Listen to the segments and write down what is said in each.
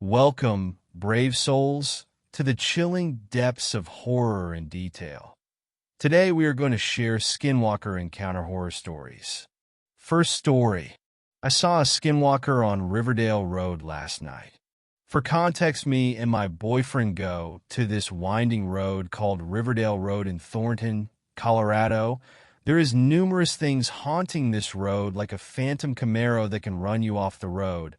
Welcome, brave souls, to the chilling depths of horror and detail. Today we are going to share Skinwalker encounter horror stories. First story. I saw a Skinwalker on Riverdale Road last night. For context, me and my boyfriend go to this winding road called Riverdale Road in Thornton, Colorado. There is numerous things haunting this road, like a phantom Camaro that can run you off the road,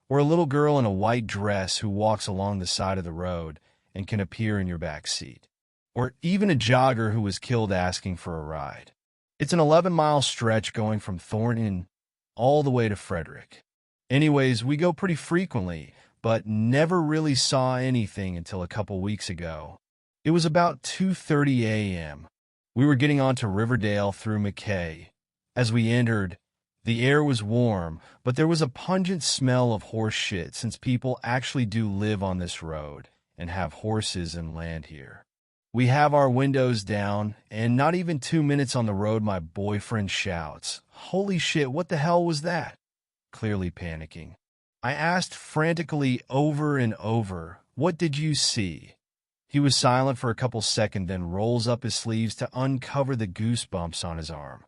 or a little girl in a white dress who walks along the side of the road and can appear in your back seat, or even a jogger who was killed asking for a ride. It's an 11-mile stretch going from Thornton all the way to Frederick. Anyways, we go pretty frequently, but never really saw anything until a couple weeks ago. It was about 2:30 a.m. We were getting onto Riverdale through McKay. As we entered, the air was warm, but there was a pungent smell of horse shit since people actually do live on this road and have horses and land here. We have our windows down, and not even 2 minutes on the road, my boyfriend shouts, "Holy shit, what the hell was that?" Clearly panicking. I asked frantically over and over, "What did you see?" He was silent for a couple seconds, then rolls up his sleeves to uncover the goosebumps on his arm.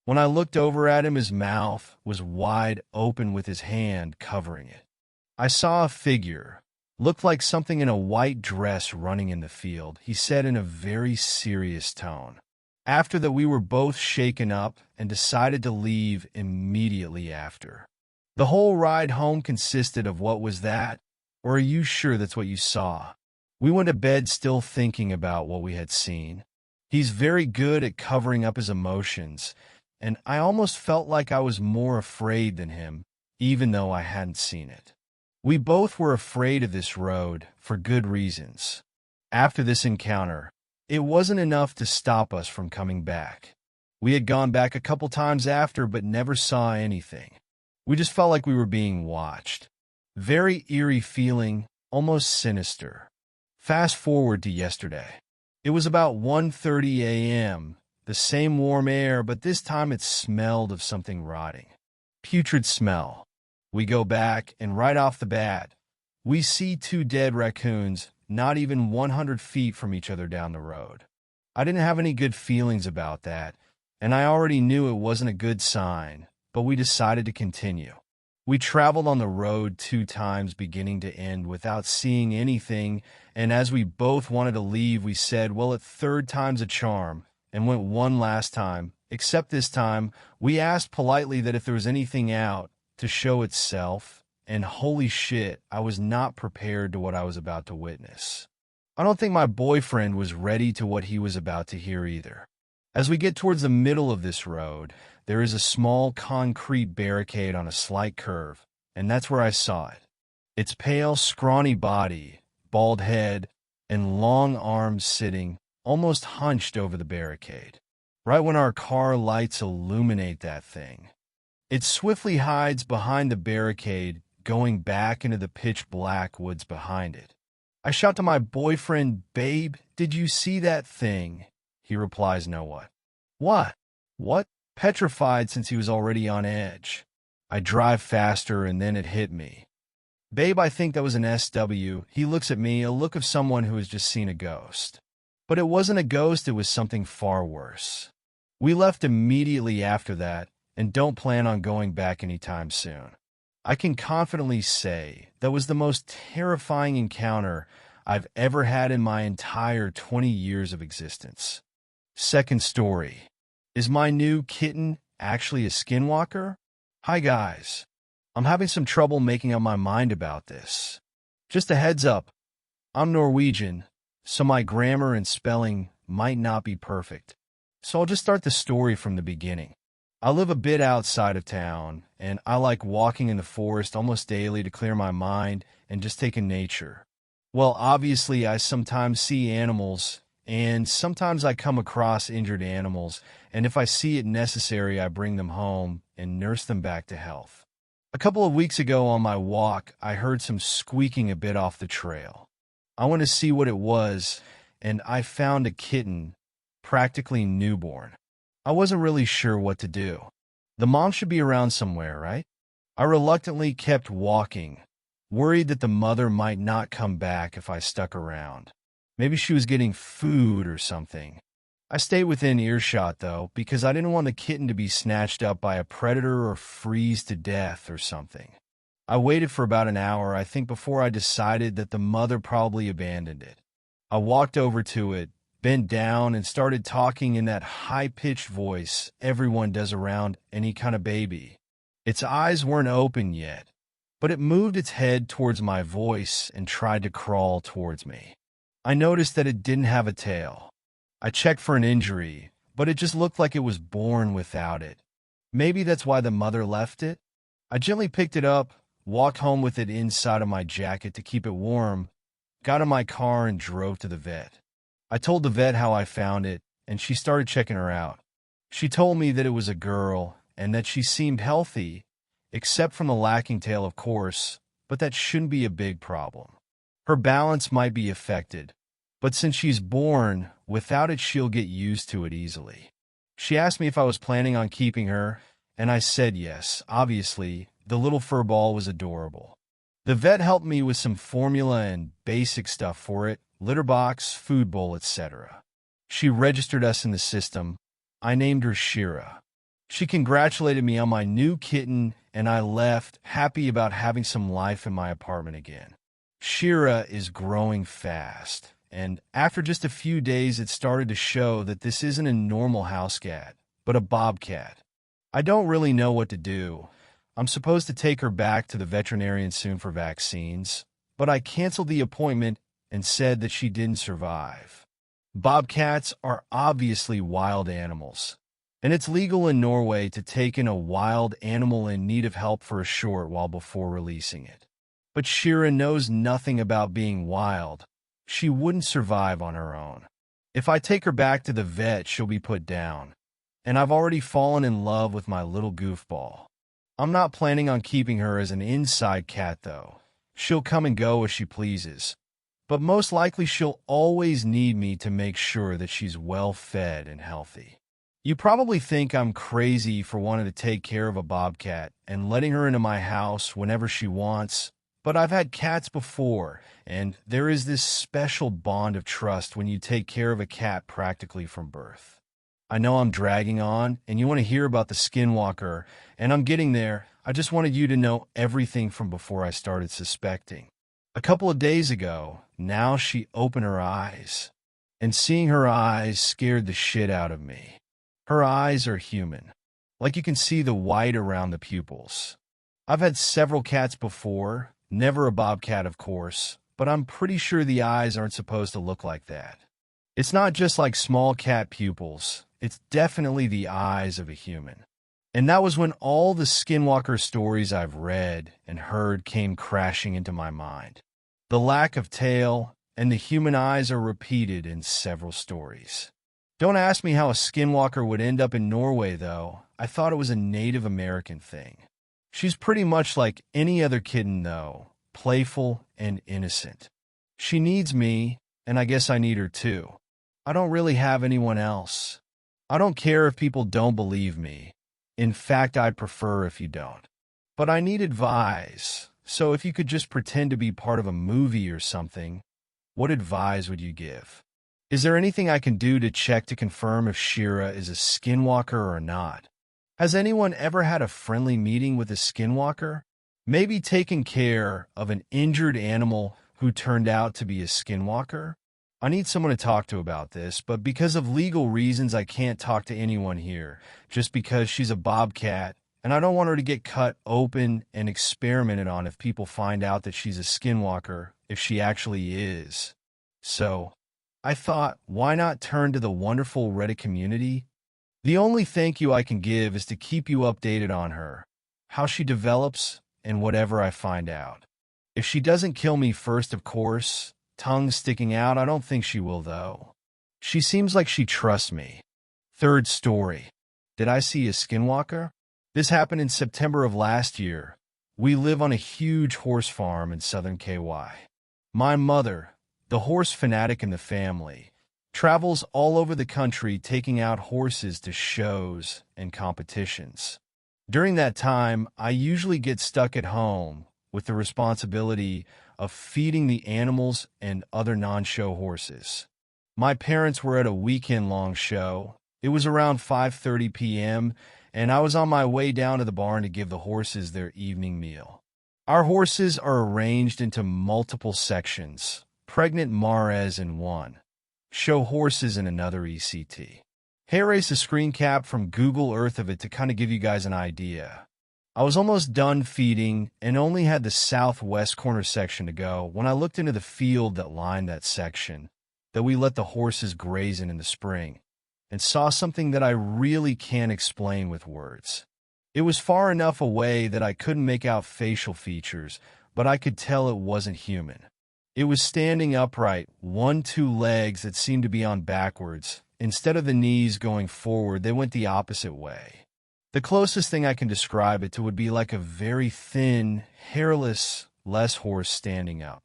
When I looked over at him, his mouth was wide open with his hand covering it. I saw a figure, looked like something in a white dress running in the field, he said in a very serious tone. After that, we were both shaken up and decided to leave immediately after. The whole ride home consisted of "What was that?" or "Are you sure that's what you saw?" We went to bed still thinking about what we had seen. He's very good at covering up his emotions, and I almost felt like I was more afraid than him, even though I hadn't seen it. We both were afraid of this road for good reasons. After this encounter, it wasn't enough to stop us from coming back. We had gone back a couple times after, but never saw anything. We just felt like we were being watched. Very eerie feeling, almost sinister. Fast forward to yesterday. It was about 1:30 a.m., the same warm air, but this time it smelled of something rotting. Putrid smell. We go back, and right off the bat, we see two dead raccoons not even 100 feet from each other down the road. I didn't have any good feelings about that, and I already knew it wasn't a good sign, but we decided to continue. We traveled on the road 2 times beginning to end without seeing anything, and as we both wanted to leave, we said, well, at third time's a charm, and went one last time, except this time, we asked politely that if there was anything out to show itself, and holy shit, I was not prepared to what I was about to witness. I don't think my boyfriend was ready to what he was about to hear either. As we get towards the middle of this road, there is a small concrete barricade on a slight curve, and that's where I saw it. Its pale, scrawny body, bald head, and long arms sitting almost hunched over the barricade. Right when our car lights illuminate that thing, it swiftly hides behind the barricade, going back into the pitch black woods behind it. I shout to my boyfriend, "Babe, did you see that thing?" He replies, "No, what?" "What? What?" Petrified since he was already on edge. I drive faster, and then it hit me. "Babe, I think that was an SW. He looks at me, a look of someone who has just seen a ghost. But it wasn't a ghost, it was something far worse. We left immediately after that and don't plan on going back anytime soon. I can confidently say that was the most terrifying encounter I've ever had in my entire 20 years of existence. Second story. Is my new kitten actually a skinwalker? Hi guys. I'm having some trouble making up my mind about this. Just a heads up, I'm Norwegian, so my grammar and spelling might not be perfect. So I'll just start the story from the beginning. I live a bit outside of town, and I like walking in the forest almost daily to clear my mind and just take in nature. Well, obviously, I sometimes see animals, and sometimes I come across injured animals, and if I see it necessary, I bring them home and nurse them back to health. A couple of weeks ago on my walk, I heard some squeaking a bit off the trail. I went to see what it was, and I found a kitten, practically newborn. I wasn't really sure what to do. The mom should be around somewhere, right? I reluctantly kept walking, worried that the mother might not come back if I stuck around. Maybe she was getting food or something. I stayed within earshot, though, because I didn't want the kitten to be snatched up by a predator or freeze to death or something. I waited for about an hour, I think, before I decided that the mother probably abandoned it. I walked over to it, bent down, and started talking in that high-pitched voice everyone does around any kind of baby. Its eyes weren't open yet, but it moved its head towards my voice and tried to crawl towards me. I noticed that it didn't have a tail. I checked for an injury, but it just looked like it was born without it. Maybe that's why the mother left it? I gently picked it up, walked home with it inside of my jacket to keep it warm, got in my car and drove to the vet. I told the vet how I found it, and she started checking her out. She told me that it was a girl and that she seemed healthy, except from the lacking tail, of course, but that shouldn't be a big problem. Her balance might be affected, but since she's born without it, she'll get used to it easily. She asked me if I was planning on keeping her, and I said yes. Obviously, the little fur ball was adorable. The vet helped me with some formula and basic stuff for it, litter box, food bowl, etc. She registered us in the system. I named her Shira. She congratulated me on my new kitten, and I left, happy about having some life in my apartment again. Shira is growing fast, and after just a few days it started to show that this isn't a normal house cat, but a bobcat. I don't really know what to do. I'm supposed to take her back to the veterinarian soon for vaccines, but I canceled the appointment and said that she didn't survive. Bobcats are obviously wild animals, and it's legal in Norway to take in a wild animal in need of help for a short while before releasing it. But Shira knows nothing about being wild. She wouldn't survive on her own. If I take her back to the vet, she'll be put down. And I've already fallen in love with my little goofball. I'm not planning on keeping her as an inside cat, though. She'll come and go as she pleases. But most likely she'll always need me to make sure that she's well fed and healthy. You probably think I'm crazy for wanting to take care of a bobcat and letting her into my house whenever she wants, but I've had cats before, and there is this special bond of trust when you take care of a cat practically from birth. I know I'm dragging on, and you want to hear about the Skinwalker, and I'm getting there. I just wanted you to know everything from before I started suspecting. A couple of days ago, now she opened her eyes, and seeing her eyes scared the shit out of me. Her eyes are human, like you can see the white around the pupils. I've had several cats before, never a bobcat, of course, but I'm pretty sure the eyes aren't supposed to look like that. It's not just like small cat pupils, it's definitely the eyes of a human. And that was when all the Skinwalker stories I've read and heard came crashing into my mind. The lack of tail and the human eyes are repeated in several stories. Don't ask me how a Skinwalker would end up in Norway, though. I thought it was a Native American thing. She's pretty much like any other kitten, though, playful and innocent. She needs me, and I guess I need her too. I don't really have anyone else. I don't care if people don't believe me. In fact, I'd prefer if you don't. But I need advice, so if you could just pretend to be part of a movie or something, what advice would you give? Is there anything I can do to check to confirm if Shira is a Skinwalker or not? Has anyone ever had a friendly meeting with a Skinwalker? Maybe taken care of an injured animal who turned out to be a Skinwalker? I need someone to talk to about this, but because of legal reasons I can't talk to anyone here, just because she's a bobcat, and I don't want her to get cut open and experimented on if people find out that she's a Skinwalker, if she actually is. So, I thought, why not turn to the wonderful Reddit community? The only thank you I can give is to keep you updated on her, how she develops, and whatever I find out. If she doesn't kill me first, of course, tongue sticking out, I don't think she will, though. She seems like she trusts me. Third story. Did I see a Skinwalker? This happened in September of last year. We live on a huge horse farm in southern KY. My mother, the horse fanatic in the family, travels all over the country taking out horses to shows and competitions. During that time, I usually get stuck at home, with the responsibility of feeding the animals and other non-show horses. My parents were at a weekend-long show. It was around 5:30 p.m., and I was on my way down to the barn to give the horses their evening meal. Our horses are arranged into multiple sections, pregnant mares in one, show horses in another ECT. Hey, erase a screen cap from Google Earth of it to kind of give you guys an idea. I was almost done feeding and only had the southwest corner section to go when I looked into the field that lined that section that we let the horses graze in the spring and saw something that I really can't explain with words. It was far enough away that I couldn't make out facial features, but I could tell it wasn't human. It was standing upright, two legs that seemed to be on backwards. Instead of the knees going forward, they went the opposite way. The closest thing I can describe it to would be like a very thin, hairless, less horse standing up.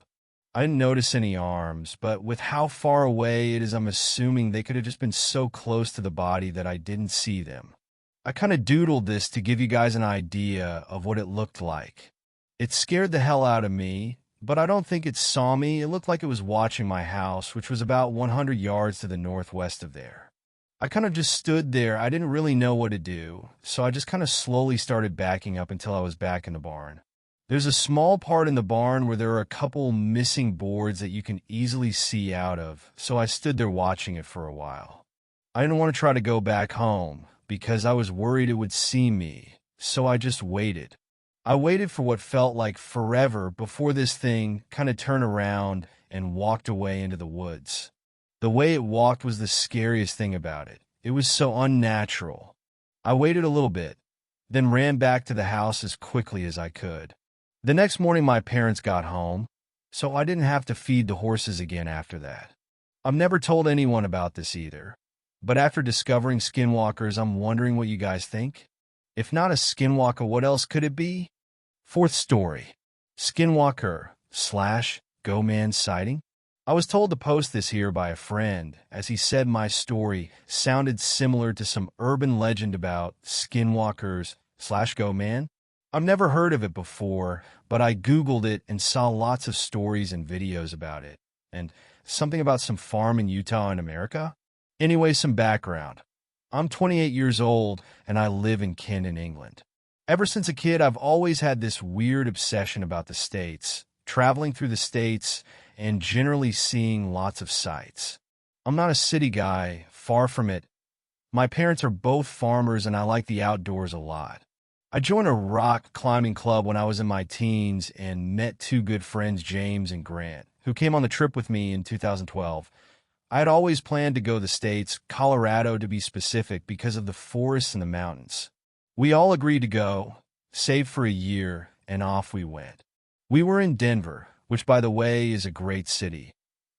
I didn't notice any arms, but with how far away it is, I'm assuming they could have just been so close to the body that I didn't see them. I kind of doodled this to give you guys an idea of what it looked like. It scared the hell out of me, but I don't think it saw me. It looked like it was watching my house, which was about 100 yards to the northwest of there. I kind of just stood there. I didn't really know what to do, so I just kind of slowly started backing up until I was back in the barn. There's a small part in the barn where there are a couple missing boards that you can easily see out of, so I stood there watching it for a while. I didn't want to try to go back home because I was worried it would see me, so I just waited. I waited for what felt like forever before this thing kind of turned around and walked away into the woods. The way it walked was the scariest thing about it. It was so unnatural. I waited a little bit, then ran back to the house as quickly as I could. The next morning my parents got home, so I didn't have to feed the horses again after that. I've never told anyone about this either, but after discovering skinwalkers, I'm wondering what you guys think. If not a skinwalker, what else could it be? Fourth story, Skinwalker/Go Man sighting. I was told to post this here by a friend, as he said my story sounded similar to some urban legend about skinwalkers/Go Man. I've never heard of it before, but I Googled it and saw lots of stories and videos about it, and something about some farm in Utah in America. Anyway, some background. I'm 28 years old, and I live in Camden, England. Ever since a kid, I've always had this weird obsession about the States, traveling through the States, and generally seeing lots of sights. I'm not a city guy, far from it. My parents are both farmers, and I like the outdoors a lot. I joined a rock climbing club when I was in my teens and met two good friends, James and Grant, who came on the trip with me in 2012. I had always planned to go to the States, Colorado to be specific, because of the forests and the mountains. We all agreed to go, saved for a year, and off we went. We were in Denver, which by the way is a great city,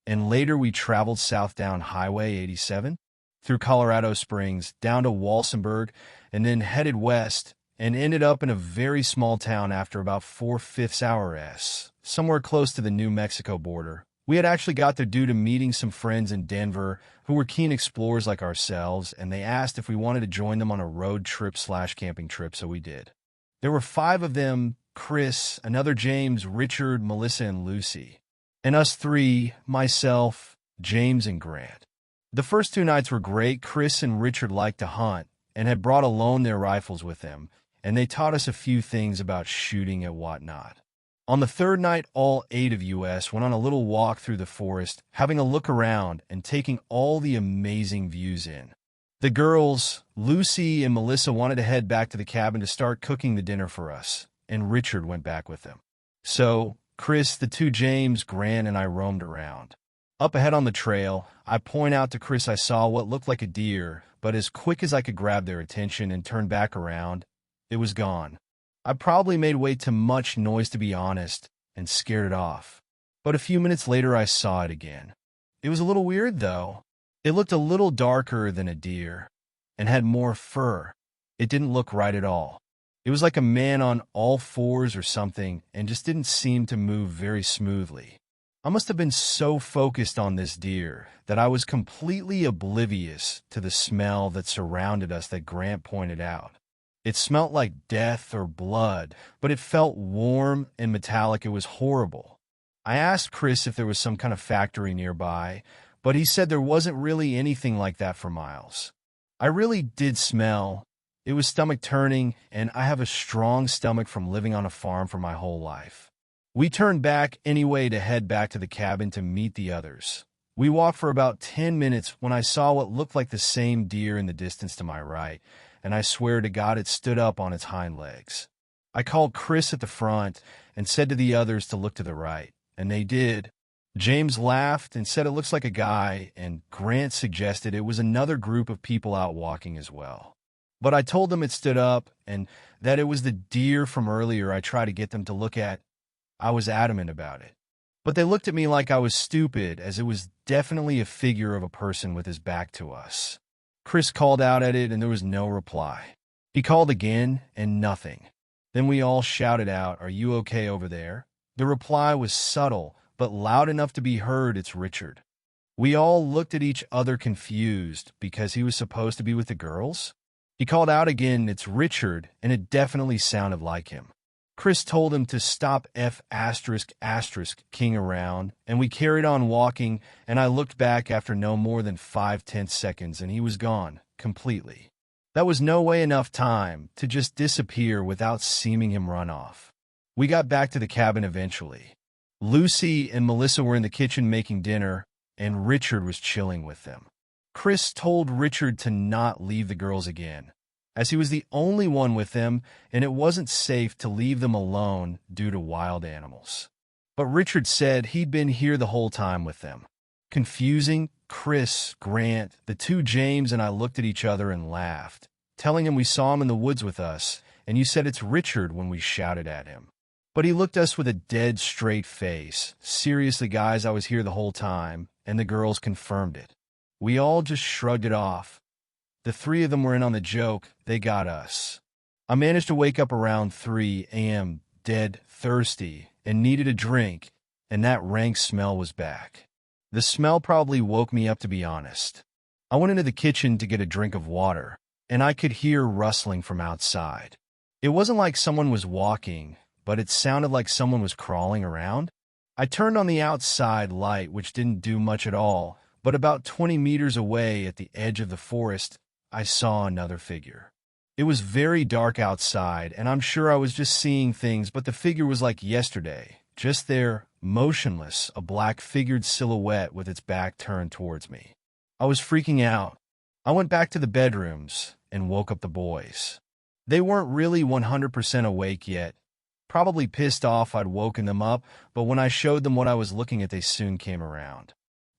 and later we traveled south down Highway 87, through Colorado Springs, down to Walsenburg, and then headed west, and ended up in a very small town after about 4/5 hours, somewhere close to the New Mexico border. We had actually got there due to meeting some friends in Denver who were keen explorers like ourselves, and they asked if we wanted to join them on a road trip/camping trip, so we did. There were 5 of them: Chris, another James, Richard, Melissa, and Lucy. And us 3, myself, James, and Grant. The first 2 nights were great. Chris and Richard liked to hunt and had brought alone their rifles with them, and they taught us a few things about shooting and whatnot. On the 3rd night, all 8 of us went on a little walk through the forest, having a look around and taking all the amazing views in. The girls, Lucy and Melissa, wanted to head back to the cabin to start cooking the dinner for us, and Richard went back with them. So, Chris, the 2 James, Grant, and I roamed around. Up ahead on the trail, I point out to Chris I saw what looked like a deer, but as quick as I could grab their attention and turn back around, it was gone. I probably made way too much noise, to be honest, and scared it off. But a few minutes later I saw it again. It was a little weird, though. It looked a little darker than a deer, and had more fur. It didn't look right at all. It was like a man on all 4s or something, and just didn't seem to move very smoothly. I must have been so focused on this deer that I was completely oblivious to the smell that surrounded us that Grant pointed out. It smelt like death or blood, but it felt warm and metallic. It was horrible. I asked Chris if there was some kind of factory nearby, but he said there wasn't really anything like that for miles. I really did smell. It was stomach-turning, and I have a strong stomach from living on a farm for my whole life. We turned back anyway to head back to the cabin to meet the others. We walked for about 10 minutes when I saw what looked like the same deer in the distance to my right, and I swear to God it stood up on its hind legs. I called Chris at the front and said to the others to look to the right, and they did. James laughed and said it looks like a guy, and Grant suggested it was another group of people out walking as well. But I told them it stood up and that it was the deer from earlier I tried to get them to look at. I was adamant about it. But they looked at me like I was stupid, as it was definitely a figure of a person with his back to us. Chris called out at it, and there was no reply. He called again, and nothing. Then we all shouted out, "Are you okay over there?" The reply was subtle, but loud enough to be heard. "It's Richard." We all looked at each other confused, because he was supposed to be with the girls. He called out again, "It's Richard," and it definitely sounded like him. Chris told him to stop **king around, and we carried on walking, and I looked back after no more than 5 seconds, and he was gone, completely. That was no way enough time to just disappear without seeing him run off. We got back to the cabin eventually. Lucy and Melissa were in the kitchen making dinner, and Richard was chilling with them. Chris told Richard to not leave the girls again, as he was the only one with them, and it wasn't safe to leave them alone due to wild animals. But Richard said he'd been here the whole time with them. Confusing, Chris, Grant, the two James, and I looked at each other and laughed, telling him we saw him in the woods with us, and you said it's Richard when we shouted at him. But he looked at us with a dead straight face. "Seriously, guys, I was here the whole time," and the girls confirmed it. We all just shrugged it off. The three of them were in on the joke. They got us. I managed to wake up around 3 a.m., dead thirsty, and needed a drink, and that rank smell was back. The smell probably woke me up, to be honest. I went into the kitchen to get a drink of water, and I could hear rustling from outside. It wasn't like someone was walking, but it sounded like someone was crawling around. I turned on the outside light, which didn't do much at all, but about 20 meters away at the edge of the forest, I saw another figure. It was very dark outside, and I'm sure I was just seeing things, but the figure was like yesterday, just there, motionless, a black-figured silhouette with its back turned towards me. I was freaking out. I went back to the bedrooms and woke up the boys. They weren't really 100% awake yet, probably pissed off I'd woken them up, but when I showed them what I was looking at, they soon came around.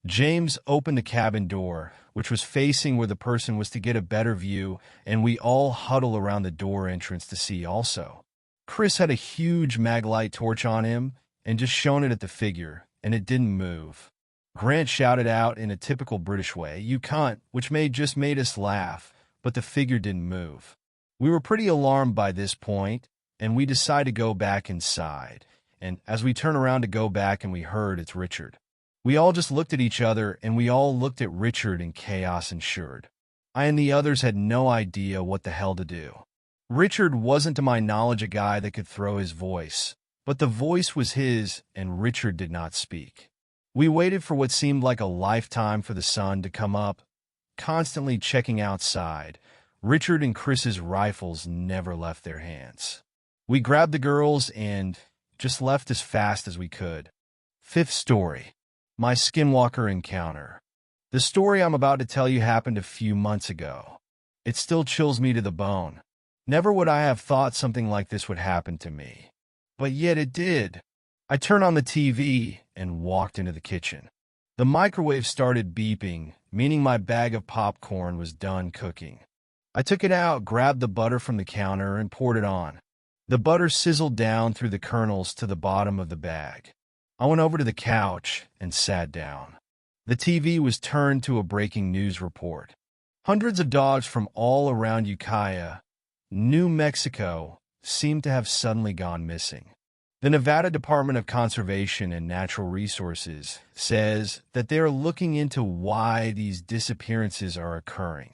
James opened the cabin door, which was facing where the person was, to get a better view, and we all huddled around the door entrance to see also. Chris had a huge maglite torch on him and just shone it at the figure, and it didn't move. Grant shouted out in a typical British way, "You cunt," which just made us laugh, but the figure didn't move. We were pretty alarmed by this point, and we decided to go back inside, and as we turned around to go back, and we heard it's Richard. We all just looked at each other, and we all looked at Richard in chaos ensured. I and the others had no idea what the hell to do. Richard wasn't, to my knowledge, a guy that could throw his voice, but the voice was his, and Richard did not speak. We waited for what seemed like a lifetime for the sun to come up, constantly checking outside. Richard and Chris's rifles never left their hands. We grabbed the girls and just left as fast as we could. Fifth story. My Skinwalker encounter. The story I'm about to tell you happened a few months ago. It still chills me to the bone. Never would I have thought something like this would happen to me. But yet it did. I turned on the TV and walked into the kitchen. The microwave started beeping, meaning my bag of popcorn was done cooking. I took it out, grabbed the butter from the counter, and poured it on. The butter sizzled down through the kernels to the bottom of the bag. I went over to the couch and sat down. The TV was turned to a breaking news report. Hundreds of dogs from all around Ukiah, New Mexico, seemed to have suddenly gone missing. The Nevada Department of Conservation and Natural Resources says that they are looking into why these disappearances are occurring.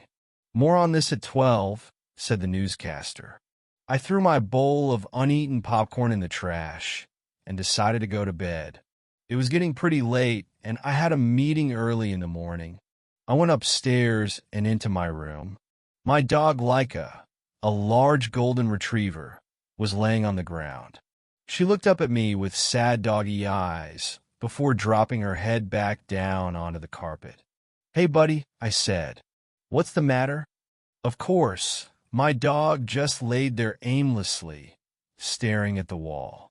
More on this at 12. said the newscaster. I threw my bowl of uneaten popcorn in the trash and decided to go to bed. It was getting pretty late, and I had a meeting early in the morning. I went upstairs and into my room. My dog Laika, a large golden retriever, was laying on the ground. She looked up at me with sad doggy eyes before dropping her head back down onto the carpet. "Hey, buddy," I said. "What's the matter?" Of course, my dog just laid there aimlessly, staring at the wall.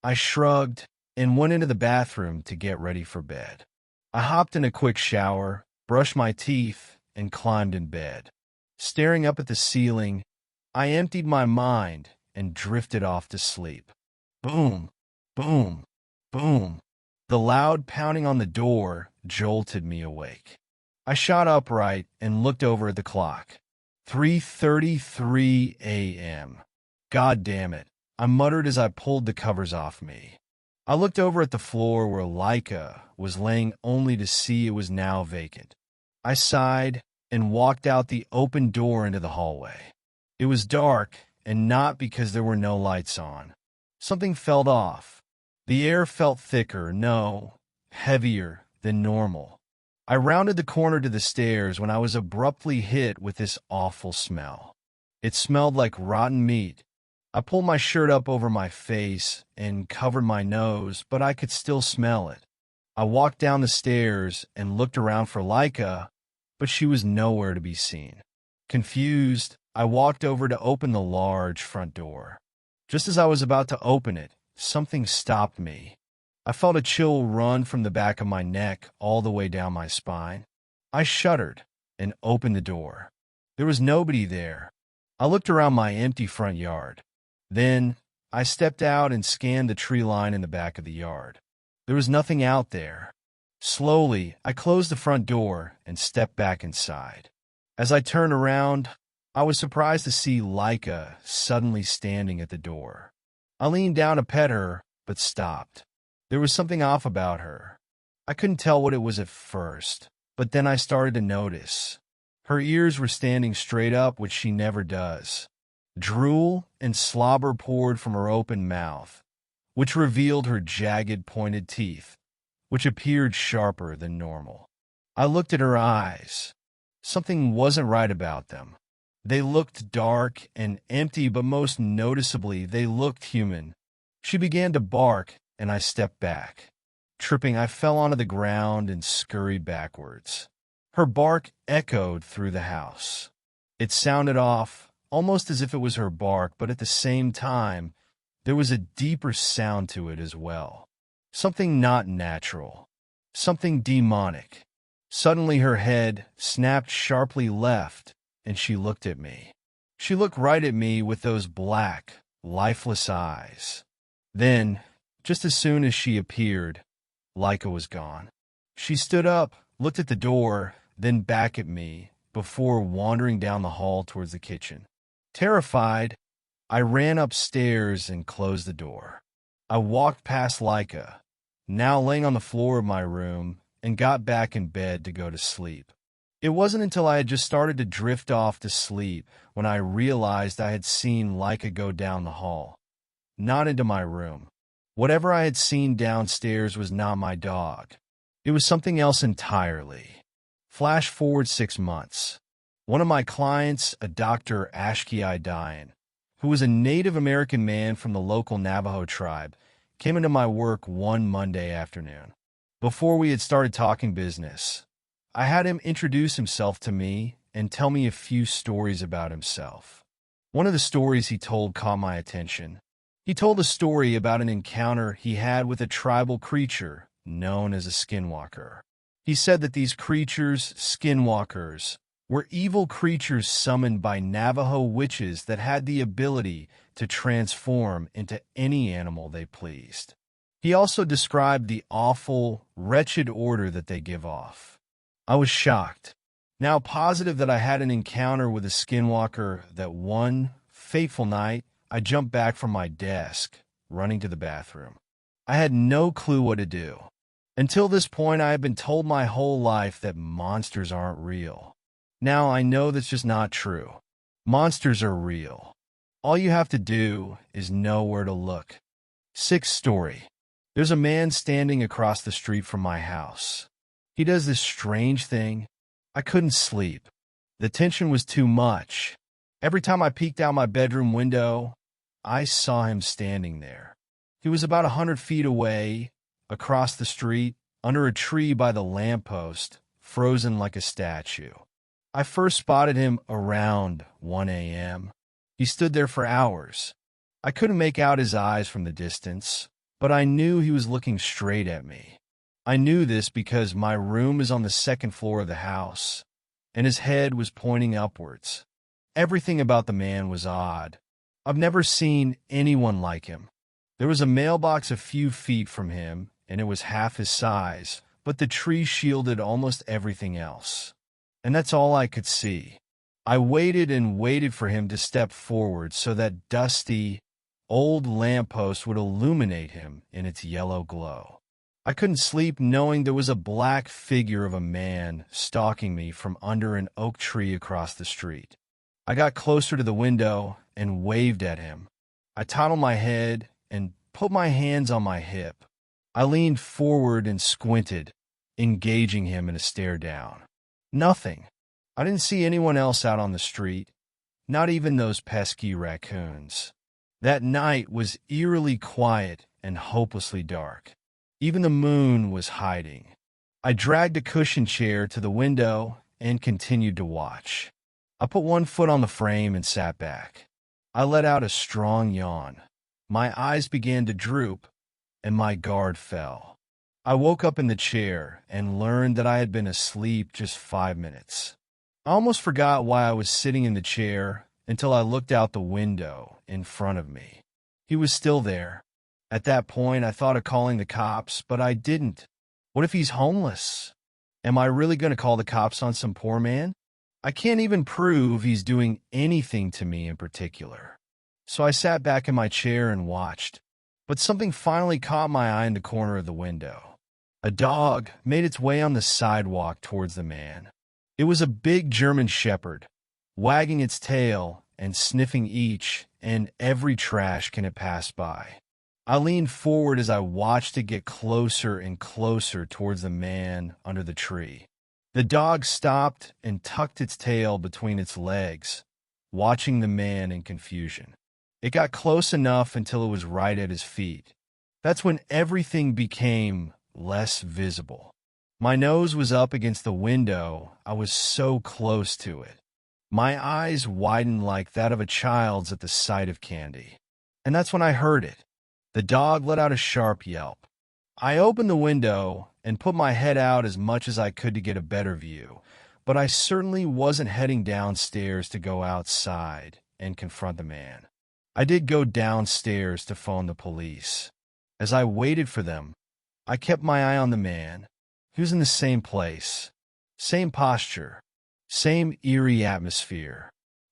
I shrugged and went into the bathroom to get ready for bed. I hopped in a quick shower, brushed my teeth, and climbed in bed. Staring up at the ceiling, I emptied my mind and drifted off to sleep. Boom, boom, boom. The loud pounding on the door jolted me awake. I shot upright and looked over at the clock. 3:33 a.m. God damn it, I muttered as I pulled the covers off me. I looked over at the floor where Laika was laying only to see it was now vacant. I sighed and walked out the open door into the hallway. It was dark, and not because there were no lights on. Something felt off. The air felt thicker, no, heavier than normal. I rounded the corner to the stairs when I was abruptly hit with this awful smell. It smelled like rotten meat. I pulled my shirt up over my face and covered my nose, but I could still smell it. I walked down the stairs and looked around for Laika, but she was nowhere to be seen. Confused, I walked over to open the large front door. Just as I was about to open it, something stopped me. I felt a chill run from the back of my neck all the way down my spine. I shuddered and opened the door. There was nobody there. I looked around my empty front yard. Then, I stepped out and scanned the tree line in the back of the yard. There was nothing out there. Slowly, I closed the front door and stepped back inside. As I turned around, I was surprised to see Laika suddenly standing at the door. I leaned down to pet her, but stopped. There was something off about her. I couldn't tell what it was at first, but then I started to notice. Her ears were standing straight up, which she never does. Drool and slobber poured from her open mouth, which revealed her jagged, pointed teeth, which appeared sharper than normal. I looked at her eyes. Something wasn't right about them. They looked dark and empty, but most noticeably, they looked human. She began to bark, and I stepped back. Tripping, I fell onto the ground and scurried backwards. Her bark echoed through the house. It sounded off, almost as if it was her bark, but at the same time, there was a deeper sound to it as well. Something not natural. Something demonic. Suddenly her head snapped sharply left, and she looked at me. She looked right at me with those black, lifeless eyes. Then, just as soon as she appeared, Laika was gone. She stood up, looked at the door, then back at me, before wandering down the hall towards the kitchen. Terrified, I ran upstairs and closed the door. I walked past Laika, now laying on the floor of my room, and got back in bed to go to sleep. It wasn't until I had just started to drift off to sleep when I realized I had seen Laika go down the hall, not into my room. Whatever I had seen downstairs was not my dog. It was something else entirely. Flash forward 6 months. One of my clients, a Dr. Ashki Dayan, who was a Native American man from the local Navajo tribe, came into my work one Monday afternoon. Before we had started talking business, I had him introduce himself to me and tell me a few stories about himself. One of the stories he told caught my attention. He told a story about an encounter he had with a tribal creature known as a Skinwalker. He said that these creatures, Skinwalkers, were evil creatures summoned by Navajo witches that had the ability to transform into any animal they pleased. He also described the awful, wretched odor that they give off. I was shocked, now positive that I had an encounter with a Skinwalker, that one fateful night I jumped back from my desk, running to the bathroom. I had no clue what to do. Until this point, I had been told my whole life that monsters aren't real. Now I know that's just not true. Monsters are real. All you have to do is know where to look. Sixth story. There's a man standing across the street from my house. He does this strange thing. I couldn't sleep. The tension was too much. Every time I peeked out my bedroom window, I saw him standing there. He was about 100 feet away, across the street, under a tree by the lamppost, frozen like a statue. I first spotted him around 1 a.m. He stood there for hours. I couldn't make out his eyes from the distance, but I knew he was looking straight at me. I knew this because my room is on the second floor of the house, and his head was pointing upwards. Everything about the man was odd. I've never seen anyone like him. There was a mailbox a few feet from him, and it was half his size, but the tree shielded almost everything else. And that's all I could see. I waited and waited for him to step forward so that dusty, old lamppost would illuminate him in its yellow glow. I couldn't sleep knowing there was a black figure of a man stalking me from under an oak tree across the street. I got closer to the window and waved at him. I toddled my head and put my hands on my hip. I leaned forward and squinted, engaging him in a stare down. Nothing. I didn't see anyone else out on the street, not even those pesky raccoons. That night was eerily quiet and hopelessly dark. Even the moon was hiding. I dragged a cushion chair to the window and continued to watch. I put one foot on the frame and sat back. I let out a strong yawn. My eyes began to droop, and my guard fell. I woke up in the chair and learned that I had been asleep just 5 minutes. I almost forgot why I was sitting in the chair until I looked out the window in front of me. He was still there. At that point, I thought of calling the cops, but I didn't. What if he's homeless? Am I really going to call the cops on some poor man? I can't even prove he's doing anything to me in particular. So I sat back in my chair and watched. But something finally caught my eye in the corner of the window. A dog made its way on the sidewalk towards the man. It was a big German shepherd, wagging its tail and sniffing each and every trash can it passed by. I leaned forward as I watched it get closer and closer towards the man under the tree. The dog stopped and tucked its tail between its legs, watching the man in confusion. It got close enough until it was right at his feet. That's when everything became less visible. My nose was up against the window. I was so close to it. My eyes widened like that of a child's at the sight of candy. And that's when I heard it. The dog let out a sharp yelp. I opened the window and put my head out as much as I could to get a better view, but I certainly wasn't heading downstairs to go outside and confront the man. I did go downstairs to phone the police. As I waited for them, I kept my eye on the man. He was in the same place, same posture, same eerie atmosphere.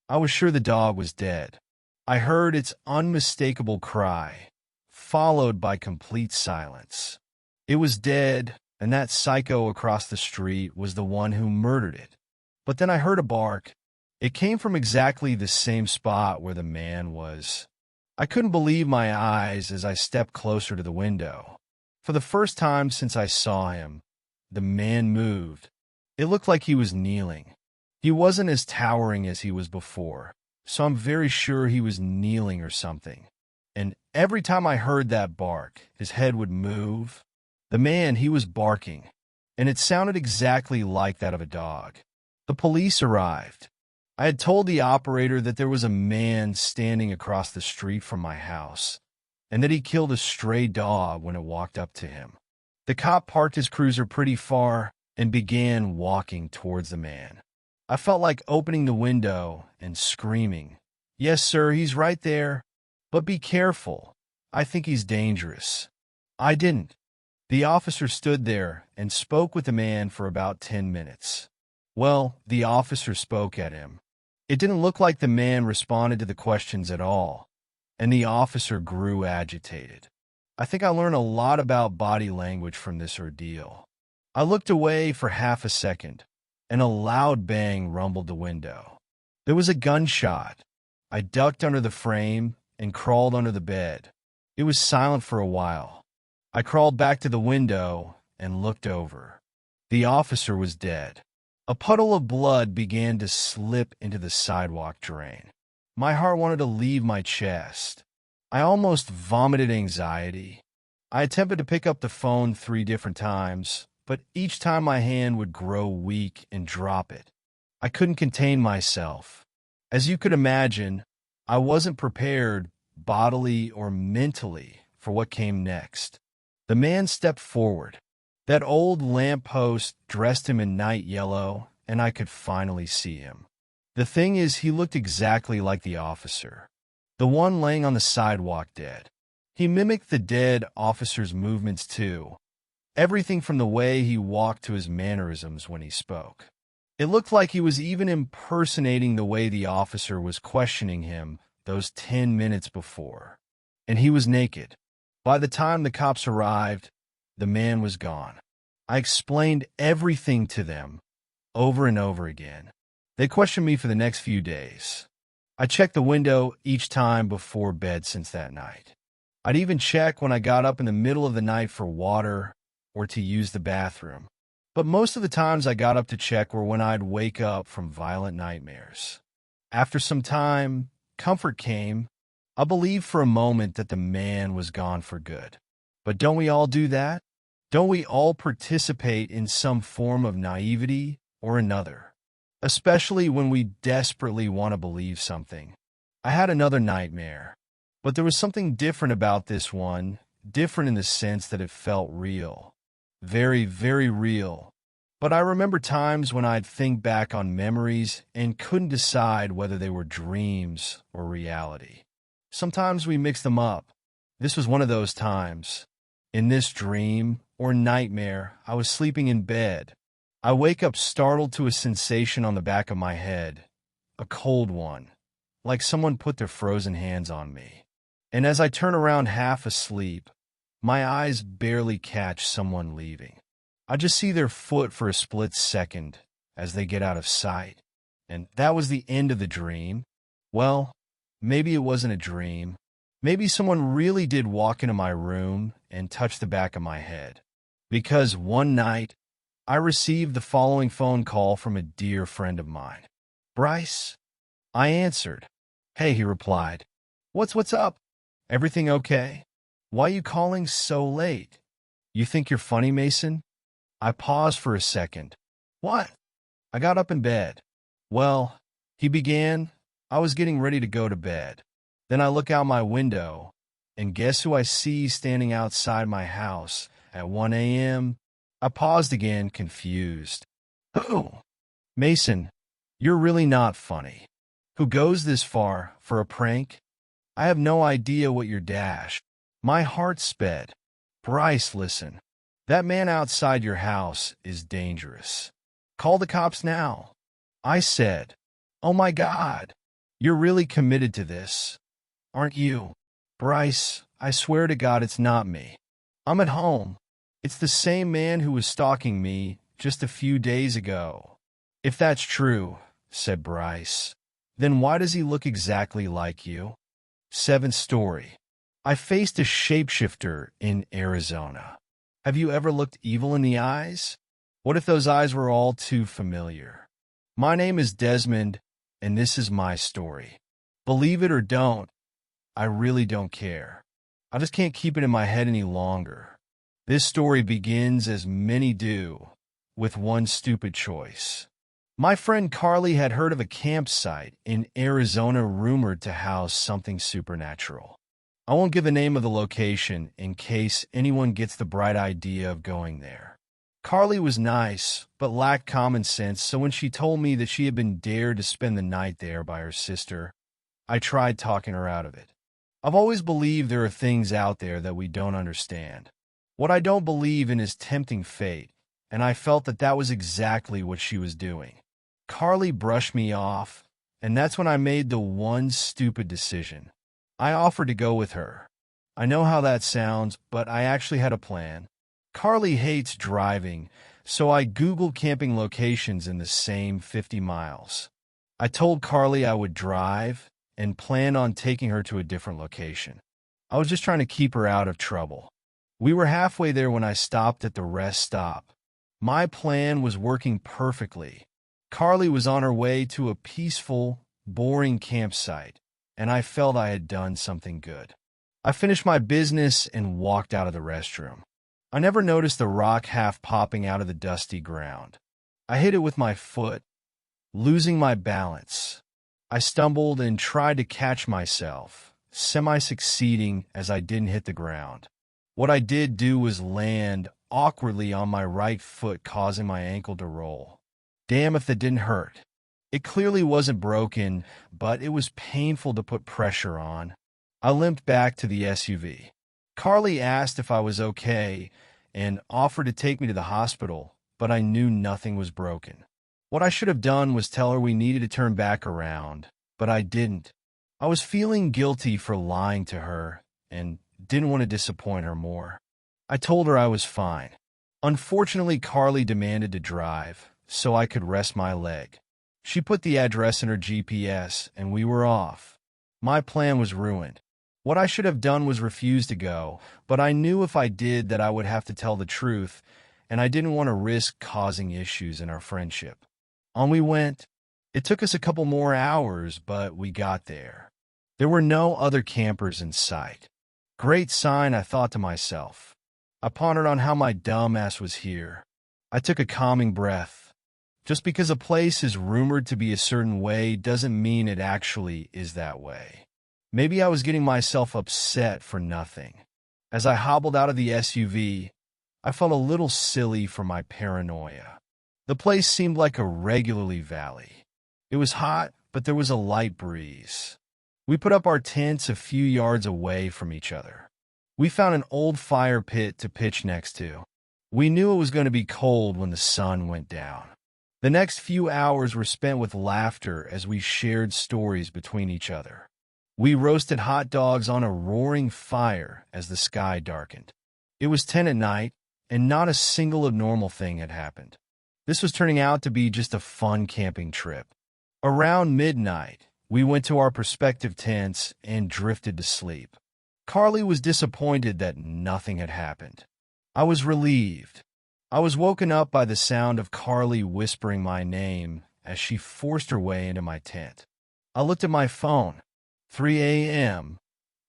I was sure the dog was dead. I heard its unmistakable cry, followed by complete silence. It was dead, and that psycho across the street was the one who murdered it. But then I heard a bark. It came from exactly the same spot where the man was. I couldn't believe my eyes as I stepped closer to the window. For the first time since I saw him, the man moved. It looked like he was kneeling. He wasn't as towering as he was before, so I'm very sure he was kneeling or something. And every time I heard that bark, his head would move. The man, he was barking, and it sounded exactly like that of a dog. The police arrived. I had told the operator that there was a man standing across the street from my house, and that he killed a stray dog when it walked up to him. The cop parked his cruiser pretty far and began walking towards the man. I felt like opening the window and screaming, "Yes, sir, he's right there. But be careful. I think he's dangerous." I didn't. The officer stood there and spoke with the man for about 10 minutes. Well, the officer spoke at him. It didn't look like the man responded to the questions at all, and the officer grew agitated. I think I learned a lot about body language from this ordeal. I looked away for half a second, and a loud bang rumbled the window. There was a gunshot. I ducked under the frame and crawled under the bed. It was silent for a while. I crawled back to the window and looked over. The officer was dead. A puddle of blood began to slip into the sidewalk drain. My heart wanted to leave my chest. I almost vomited anxiety. I attempted to pick up the phone 3 different times, but each time my hand would grow weak and drop it. I couldn't contain myself. As you could imagine, I wasn't prepared bodily or mentally for what came next. The man stepped forward. That old lamppost dressed him in night yellow, and I could finally see him. The thing is, he looked exactly like the officer, the one laying on the sidewalk dead. He mimicked the dead officer's movements too, everything from the way he walked to his mannerisms when he spoke. It looked like he was even impersonating the way the officer was questioning him those 10 minutes before. And he was naked. By the time the cops arrived, the man was gone. I explained everything to them, over and over again. They questioned me for the next few days. I checked the window each time before bed since that night. I'd even check when I got up in the middle of the night for water or to use the bathroom. But most of the times I got up to check were when I'd wake up from violent nightmares. After some time, comfort came. I believed for a moment that the man was gone for good. But don't we all do that? Don't we all participate in some form of naivety or another? Especially when we desperately want to believe something. I had another nightmare, but there was something different about this one, different in the sense that it felt real. Very, very real. But I remember times when I'd think back on memories and couldn't decide whether they were dreams or reality. Sometimes we mix them up. This was one of those times. In this dream or nightmare, I was sleeping in bed. I wake up startled to a sensation on the back of my head, a cold one, like someone put their frozen hands on me. And as I turn around half asleep, my eyes barely catch someone leaving. I just see their foot for a split second as they get out of sight. And that was the end of the dream. Well, maybe it wasn't a dream. Maybe someone really did walk into my room and touch the back of my head. Because one night, I received the following phone call from a dear friend of mine. "Bryce?" I answered. "Hey," he replied. What's up? Everything okay? Why you calling so late? You think you're funny, Mason?" I paused for a second. "What?" I got up in bed. "Well," he began, "I was getting ready to go to bed. Then I look out my window, and guess who I see standing outside my house at 1 a.m.? I paused again, confused. "Who?" "Mason, you're really not funny. Who goes this far for a prank? I have no idea what your dash." My heart sped. "Bryce, listen. That man outside your house is dangerous. Call the cops now." I said, "Oh my God, you're really committed to this, aren't you?" "Bryce, I swear to God it's not me. I'm at home. It's the same man who was stalking me just a few days ago." "If that's true," said Bryce, "then why does he look exactly like you?" 7th story. I faced a shapeshifter in Arizona. Have you ever looked evil in the eyes? What if those eyes were all too familiar? My name is Desmond, and this is my story. Believe it or don't, I really don't care. I just can't keep it in my head any longer. This story begins, as many do, with one stupid choice. My friend Carly had heard of a campsite in Arizona rumored to house something supernatural. I won't give the name of the location in case anyone gets the bright idea of going there. Carly was nice, but lacked common sense, so when she told me that she had been dared to spend the night there by her sister, I tried talking her out of it. I've always believed there are things out there that we don't understand. What I don't believe in is tempting fate, and I felt that that was exactly what she was doing. Carly brushed me off, and that's when I made the one stupid decision. I offered to go with her. I know how that sounds, but I actually had a plan. Carly hates driving, so I Googled camping locations in the same 50 miles. I told Carly I would drive and plan on taking her to a different location. I was just trying to keep her out of trouble. We were halfway there when I stopped at the rest stop. My plan was working perfectly. Carly was on her way to a peaceful, boring campsite, and I felt I had done something good. I finished my business and walked out of the restroom. I never noticed the rock half popping out of the dusty ground. I hit it with my foot, losing my balance. I stumbled and tried to catch myself, semi-succeeding as I didn't hit the ground. What I did do was land awkwardly on my right foot, causing my ankle to roll. Damn if that didn't hurt. It clearly wasn't broken, but it was painful to put pressure on. I limped back to the SUV. Carly asked if I was okay and offered to take me to the hospital, but I knew nothing was broken. What I should have done was tell her we needed to turn back around, but I didn't. I was feeling guilty for lying to her and didn't want to disappoint her more. I told her I was fine. Unfortunately, Carly demanded to drive, so I could rest my leg. She put the address in her GPS, and we were off. My plan was ruined. What I should have done was refuse to go, but I knew if I did that I would have to tell the truth, and I didn't want to risk causing issues in our friendship. On we went. It took us a couple more hours, but we got there. There were no other campers in sight. Great sign, I thought to myself. I pondered on how my dumb ass was here. I took a calming breath. Just because a place is rumored to be a certain way doesn't mean it actually is that way. Maybe I was getting myself upset for nothing. As I hobbled out of the SUV, I felt a little silly for my paranoia. The place seemed like a regularly valley. It was hot, but there was a light breeze. We put up our tents a few yards away from each other. We found an old fire pit to pitch next to. We knew it was going to be cold when the sun went down. The next few hours were spent with laughter as we shared stories between each other. We roasted hot dogs on a roaring fire as the sky darkened. It was 10 at night, and not a single abnormal thing had happened. This was turning out to be just a fun camping trip. Around midnight, we went to our prospective tents and drifted to sleep. Carly was disappointed that nothing had happened. I was relieved. I was woken up by the sound of Carly whispering my name as she forced her way into my tent. I looked at my phone. 3 a.m.,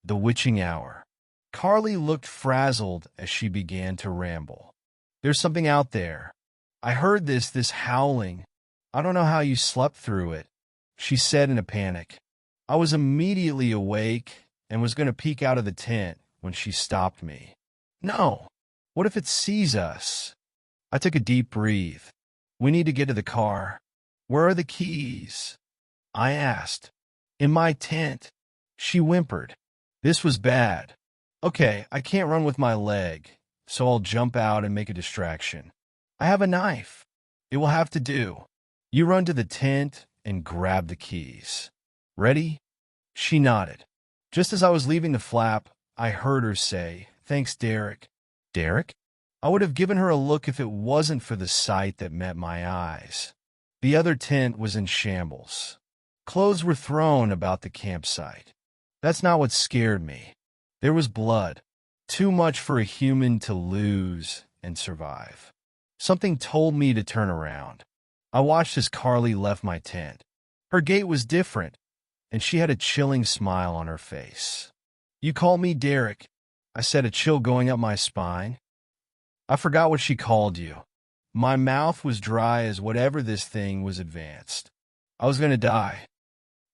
the witching hour. Carly looked frazzled as she began to ramble. There's something out there. I heard this howling. I don't know how you slept through it, she said in a panic. I was immediately awake and was going to peek out of the tent when she stopped me. No, what if it sees us? I took a deep breath. We need to get to the car. Where are the keys? I asked. In my tent. She whimpered. This was bad. Okay, I can't run with my leg, so I'll jump out and make a distraction. I have a knife. It will have to do. You run to the tent and grab the keys. Ready? She nodded. Just as I was leaving the flap, I heard her say, "Thanks, Derek." Derek? I would have given her a look if it wasn't for the sight that met my eyes. The other tent was in shambles. Clothes were thrown about the campsite. That's not what scared me. There was blood. Too much for a human to lose and survive. Something told me to turn around. I watched as Carly left my tent. Her gait was different, and she had a chilling smile on her face. You call me Derek, I said, a chill going up my spine. I forgot what she called you. My mouth was dry as whatever this thing was advanced. I was going to die.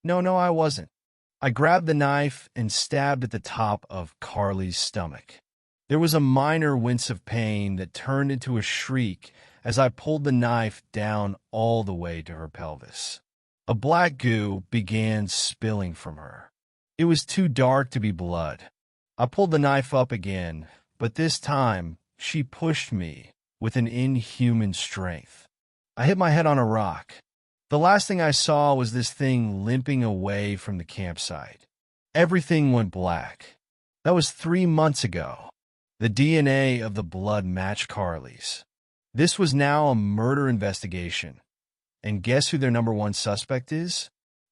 No, I wasn't. I grabbed the knife and stabbed at the top of Carly's stomach. There was a minor wince of pain that turned into a shriek as I pulled the knife down all the way to her pelvis. A black goo began spilling from her. It was too dark to be blood. I pulled the knife up again, but this time she pushed me with an inhuman strength. I hit my head on a rock. The last thing I saw was this thing limping away from the campsite. Everything went black. That was 3 months ago. The DNA of the blood matched Carly's. This was now a murder investigation. And guess who their number one suspect is?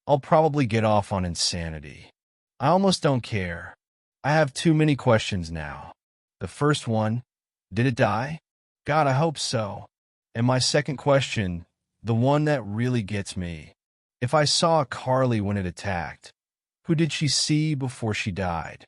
I'll probably get off on insanity. I almost don't care. I have too many questions now. The first one, did it die? God, I hope so. And my second question, the one that really gets me. If I saw Carly when it attacked, who did she see before she died?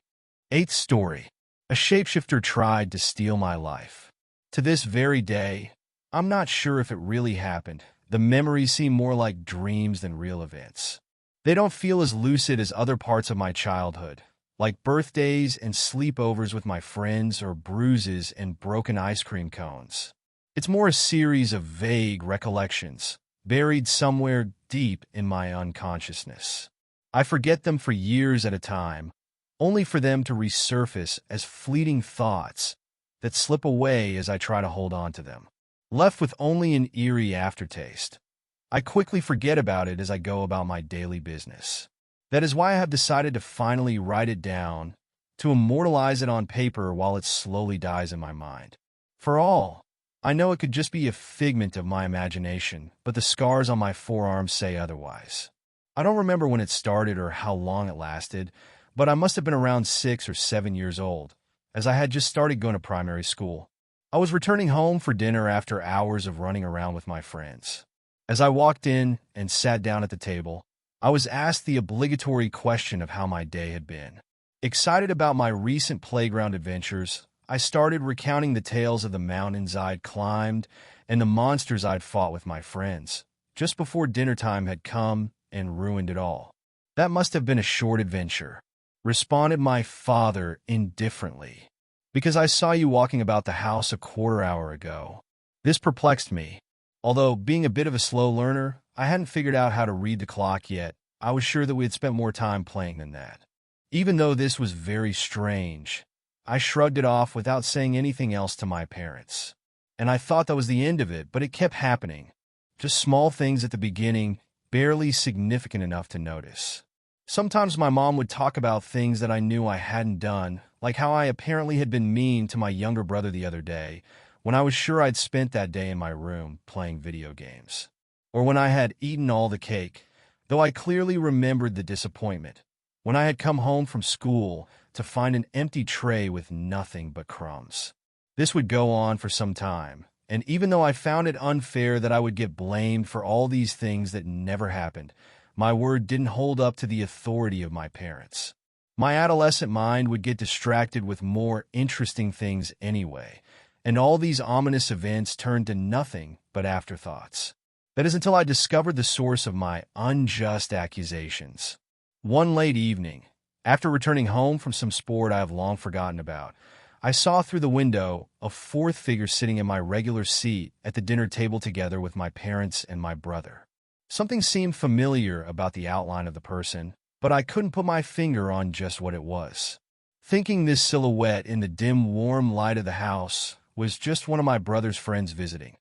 Eighth story. A shapeshifter tried to steal my life. To this very day, I'm not sure if it really happened. The memories seem more like dreams than real events. They don't feel as lucid as other parts of my childhood, like birthdays and sleepovers with my friends or bruises and broken ice cream cones. It's more a series of vague recollections, buried somewhere deep in my unconsciousness. I forget them for years at a time, only for them to resurface as fleeting thoughts that slip away as I try to hold on to them. Left with only an eerie aftertaste, I quickly forget about it as I go about my daily business. That is why I have decided to finally write it down, to immortalize it on paper while it slowly dies in my mind. For all I know, it could just be a figment of my imagination, but the scars on my forearms say otherwise. I don't remember when it started or how long it lasted, but I must have been around 6 or 7 years old, as I had just started going to primary school. I was returning home for dinner after hours of running around with my friends. As I walked in and sat down at the table, I was asked the obligatory question of how my day had been. Excited about my recent playground adventures, I started recounting the tales of the mountains I'd climbed and the monsters I'd fought with my friends, just before dinner time had come and ruined it all. That must have been a short adventure, responded my father indifferently, because I saw you walking about the house a quarter hour ago. This perplexed me. Although, being a bit of a slow learner, I hadn't figured out how to read the clock yet. I was sure that we had spent more time playing than that. Even though this was very strange, I shrugged it off without saying anything else to my parents. And I thought that was the end of it, but it kept happening. Just small things at the beginning, barely significant enough to notice. Sometimes my mom would talk about things that I knew I hadn't done, like how I apparently had been mean to my younger brother the other day, when I was sure I'd spent that day in my room playing video games. Or when I had eaten all the cake, though I clearly remembered the disappointment. When I had come home from school to find an empty tray with nothing but crumbs. This would go on for some time, and even though I found it unfair that I would get blamed for all these things that never happened, my word didn't hold up to the authority of my parents. My adolescent mind would get distracted with more interesting things anyway, and all these ominous events turned to nothing but afterthoughts. That is until I discovered the source of my unjust accusations. One late evening, after returning home from some sport I have long forgotten about, I saw through the window a fourth figure sitting in my regular seat at the dinner table together with my parents and my brother. Something seemed familiar about the outline of the person, but I couldn't put my finger on just what it was. Thinking this silhouette in the dim, warm light of the house was just one of my brother's friends visiting,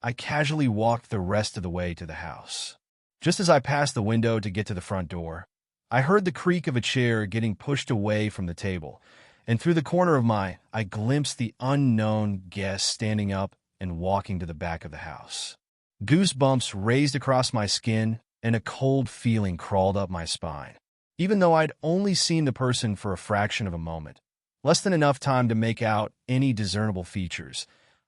I casually walked the rest of the way to the house. Just as I passed the window to get to the front door, I heard the creak of a chair getting pushed away from the table, and through the corner of my eye, I glimpsed the unknown guest standing up and walking to the back of the house. Goosebumps raised across my skin, and a cold feeling crawled up my spine. Even though I'd only seen the person for a fraction of a moment, less than enough time to make out any discernible features,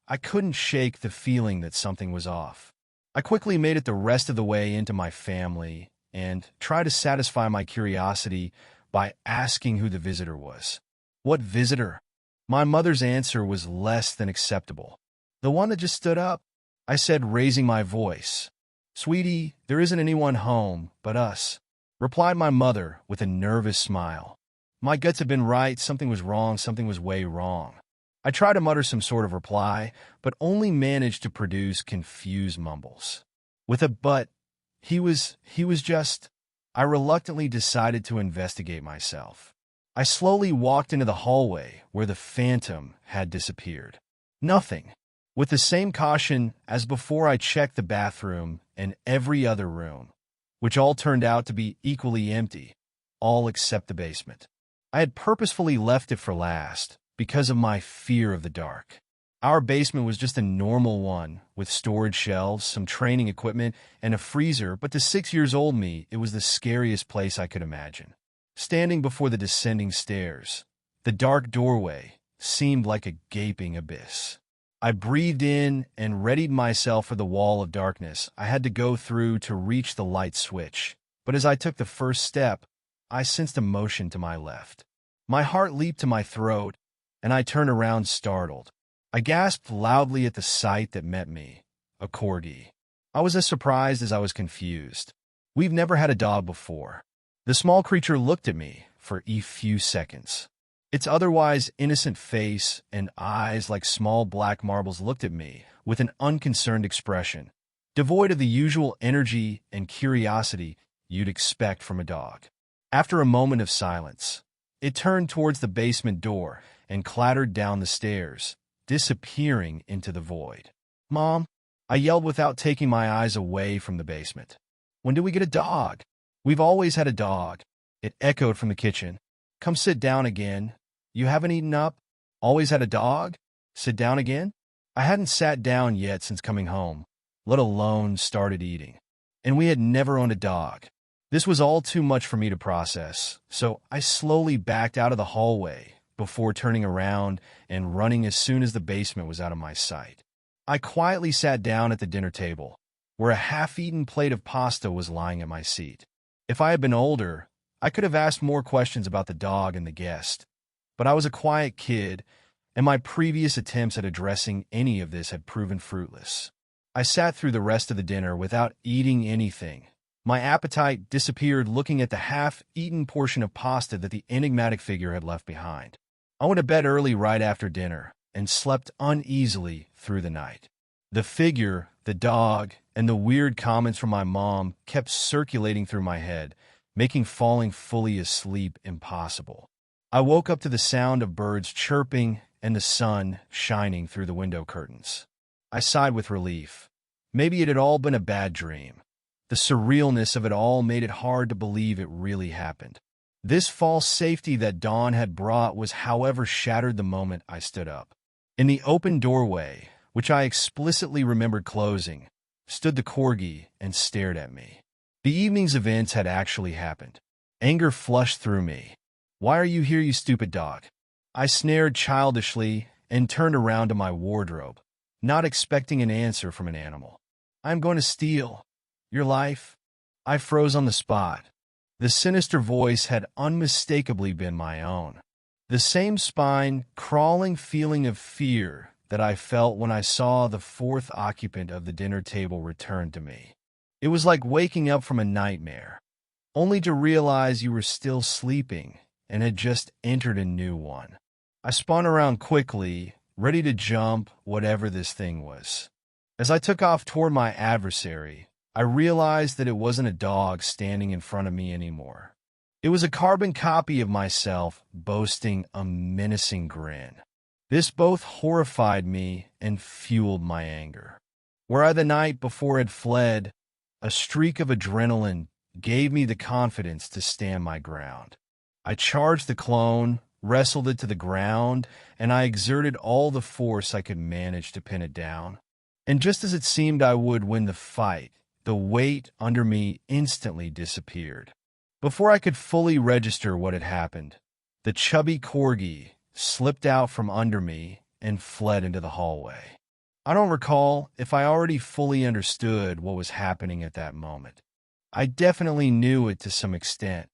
I couldn't shake the feeling that something was off. I quickly made it the rest of the way into my family and tried to satisfy my curiosity by asking who the visitor was. What visitor? My mother's answer was less than acceptable. The one that just stood up, I said, raising my voice. Sweetie, there isn't anyone home but us, replied my mother with a nervous smile. My guts had been right, something was wrong, something was way wrong. I tried to mutter some sort of reply, but only managed to produce confused mumbles. With a but, he was just... I reluctantly decided to investigate myself. I slowly walked into the hallway where the phantom had disappeared. Nothing. With the same caution as before, I checked the bathroom and every other room, which all turned out to be equally empty, all except the basement. I had purposefully left it for last because of my fear of the dark. Our basement was just a normal one, with storage shelves, some training equipment, and a freezer, but to 6 years old me, it was the scariest place I could imagine. Standing before the descending stairs, the dark doorway seemed like a gaping abyss. I breathed in and readied myself for the wall of darkness I had to go through to reach the light switch. But as I took the first step, I sensed a motion to my left. My heart leaped to my throat, and I turned around startled. I gasped loudly at the sight that met me, a corgi. I was as surprised as I was confused. We've never had a dog before. The small creature looked at me for a few seconds. Its otherwise innocent face and eyes like small black marbles looked at me with an unconcerned expression, devoid of the usual energy and curiosity you'd expect from a dog. After a moment of silence, it turned towards the basement door and clattered down the stairs, disappearing into the void. "Mom," I yelled without taking my eyes away from the basement. "When do we get a dog?" "We've always had a dog," it echoed from the kitchen. "Come sit down again. You haven't eaten up? Always had a dog? Sit down again?" I hadn't sat down yet since coming home, let alone started eating. And we had never owned a dog. This was all too much for me to process, so I slowly backed out of the hallway before turning around and running as soon as the basement was out of my sight. I quietly sat down at the dinner table, where a half-eaten plate of pasta was lying at my seat. If I had been older, I could have asked more questions about the dog and the guest, but I was a quiet kid, and my previous attempts at addressing any of this had proven fruitless. I sat through the rest of the dinner without eating anything. My appetite disappeared looking at the half-eaten portion of pasta that the enigmatic figure had left behind. I went to bed early right after dinner and slept uneasily through the night. The figure, the dog, and the weird comments from my mom kept circulating through my head, making falling fully asleep impossible. I woke up to the sound of birds chirping and the sun shining through the window curtains. I sighed with relief. Maybe it had all been a bad dream. The surrealness of it all made it hard to believe it really happened. This false safety that dawn had brought was, however, shattered the moment I stood up. In the open doorway, which I explicitly remembered closing, stood the corgi and stared at me. The evening's events had actually happened. Anger flushed through me. "Why are you here, you stupid dog?" I snared childishly and turned around to my wardrobe, not expecting an answer from an animal. "I'm going to steal your life." I froze on the spot. The sinister voice had unmistakably been my own. The same spine-crawling feeling of fear that I felt when I saw the fourth occupant of the dinner table return to me. It was like waking up from a nightmare, only to realize you were still sleeping and had just entered a new one. I spun around quickly, ready to jump whatever this thing was. As I took off toward my adversary, I realized that it wasn't a dog standing in front of me anymore. It was a carbon copy of myself, boasting a menacing grin. This both horrified me and fueled my anger. Where I the night before had fled, a streak of adrenaline gave me the confidence to stand my ground. I charged the clone, wrestled it to the ground, and I exerted all the force I could manage to pin it down. And just as it seemed I would win the fight, the weight under me instantly disappeared. Before I could fully register what had happened, the chubby corgi slipped out from under me and fled into the hallway. I don't recall if I already fully understood what was happening at that moment. I definitely knew it to some extent.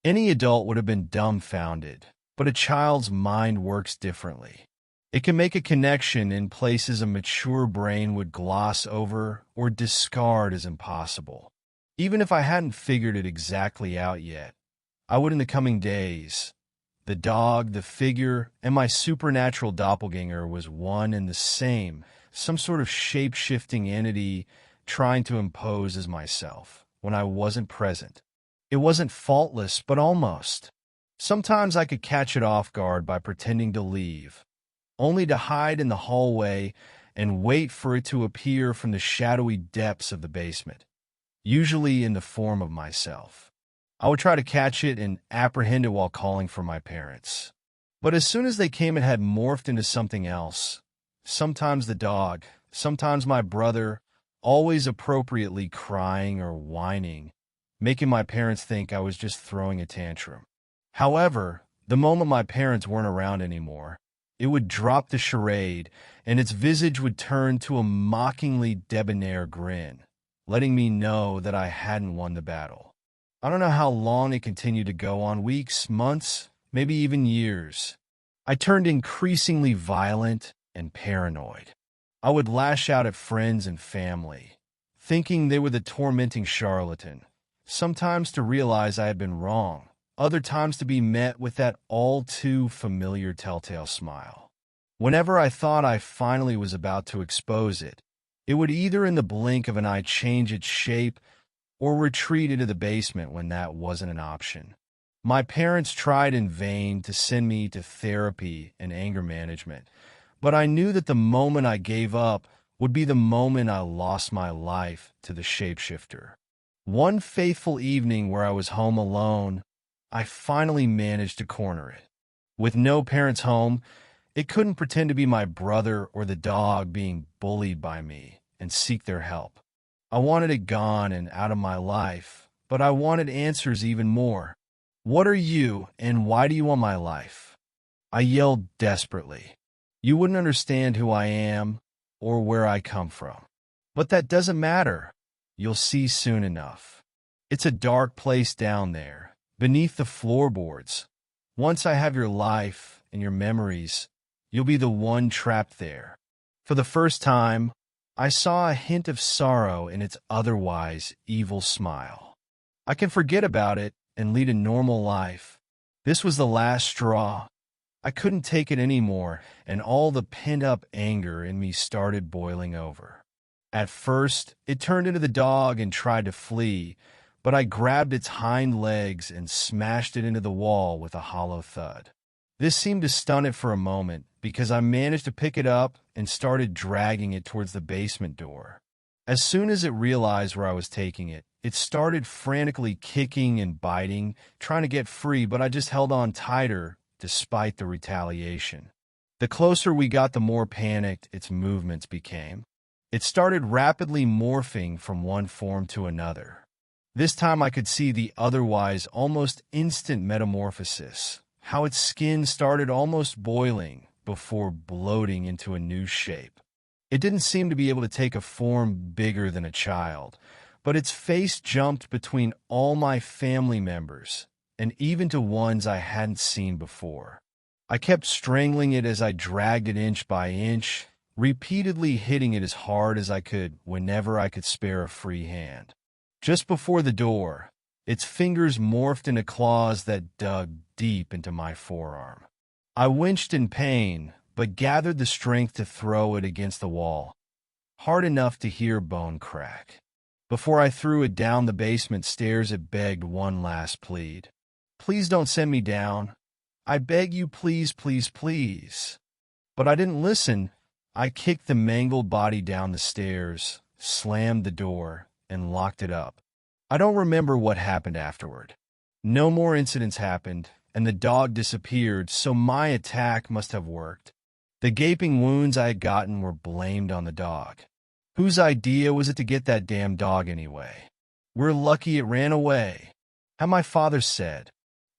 Any adult would have been dumbfounded, but a child's mind works differently. It can make a connection in places a mature brain would gloss over or discard as impossible. Even if I hadn't figured it exactly out yet, I would in the coming days. The dog, the figure, and my supernatural doppelganger was one and the same, some sort of shape-shifting entity trying to impose as myself when I wasn't present. It wasn't faultless, but almost. Sometimes I could catch it off guard by pretending to leave, only to hide in the hallway and wait for it to appear from the shadowy depths of the basement, usually in the form of myself. I would try to catch it and apprehend it while calling for my parents. But as soon as they came, it had morphed into something else, sometimes the dog, sometimes my brother, always appropriately crying or whining, making my parents think I was just throwing a tantrum. However, the moment my parents weren't around anymore, it would drop the charade, and its visage would turn to a mockingly debonair grin, letting me know that I hadn't won the battle. I don't know how long it continued to go on, weeks, months, maybe even years. I turned increasingly violent and paranoid. I would lash out at friends and family, thinking they were the tormenting charlatan, sometimes to realize I had been wrong, other times to be met with that all-too-familiar telltale smile. Whenever I thought I finally was about to expose it, it would either in the blink of an eye change its shape or retreat into the basement when that wasn't an option. My parents tried in vain to send me to therapy and anger management, but I knew that the moment I gave up would be the moment I lost my life to the shapeshifter. One faithful evening where I was home alone, I finally managed to corner it. With no parents home, it couldn't pretend to be my brother or the dog being bullied by me and seek their help. I wanted it gone and out of my life, but I wanted answers even more. What are you, and why do you want my life? I yelled desperately. You wouldn't understand who I am or where I come from. But that doesn't matter. You'll see soon enough. It's a dark place down there, beneath the floorboards. Once I have your life and your memories, you'll be the one trapped there. For the first time, I saw a hint of sorrow in its otherwise evil smile. I can forget about it and lead a normal life. This was the last straw. I couldn't take it anymore, and all the pent-up anger in me started boiling over. At first, it turned into the dog and tried to flee, but I grabbed its hind legs and smashed it into the wall with a hollow thud. This seemed to stun it for a moment, because I managed to pick it up and started dragging it towards the basement door. As soon as it realized where I was taking it, it started frantically kicking and biting, trying to get free, but I just held on tighter despite the retaliation. The closer we got, the more panicked its movements became. It started rapidly morphing from one form to another. This time I could see the otherwise almost instant metamorphosis, how its skin started almost boiling before bloating into a new shape. It didn't seem to be able to take a form bigger than a child, but its face jumped between all my family members, and even to ones I hadn't seen before. I kept strangling it as I dragged it inch by inch, repeatedly hitting it as hard as I could whenever I could spare a free hand. Just before the door, its fingers morphed into claws that dug deep into my forearm. I winched in pain, but gathered the strength to throw it against the wall, hard enough to hear bone crack. Before I threw it down the basement stairs, it begged one last plead. Please don't send me down. I beg you, please, please, please. But I didn't listen. I kicked the mangled body down the stairs, slammed the door, and locked it up. I don't remember what happened afterward. No more incidents happened, and the dog disappeared, so my attack must have worked. The gaping wounds I had gotten were blamed on the dog. Whose idea was it to get that damn dog anyway? We're lucky it ran away. How my father said.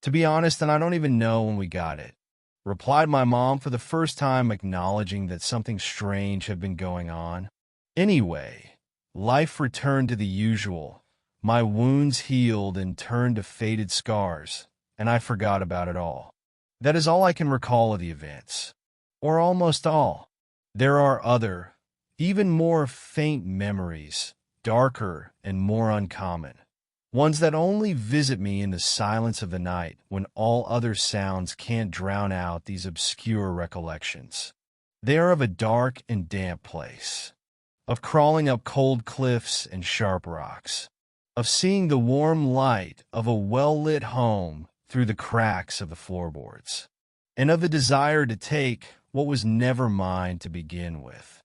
To be honest, and I don't even know when we got it, replied my mom, for the first time acknowledging that something strange had been going on. Anyway, life returned to the usual. My wounds healed and turned to faded scars, and I forgot about it all. That is all I can recall of the events. Or almost all. There are other, even more faint memories, darker and more uncommon. Ones that only visit me in the silence of the night when all other sounds can't drown out these obscure recollections. They are of a dark and damp place, of crawling up cold cliffs and sharp rocks, of seeing the warm light of a well-lit home through the cracks of the floorboards, and of the desire to take what was never mine to begin with.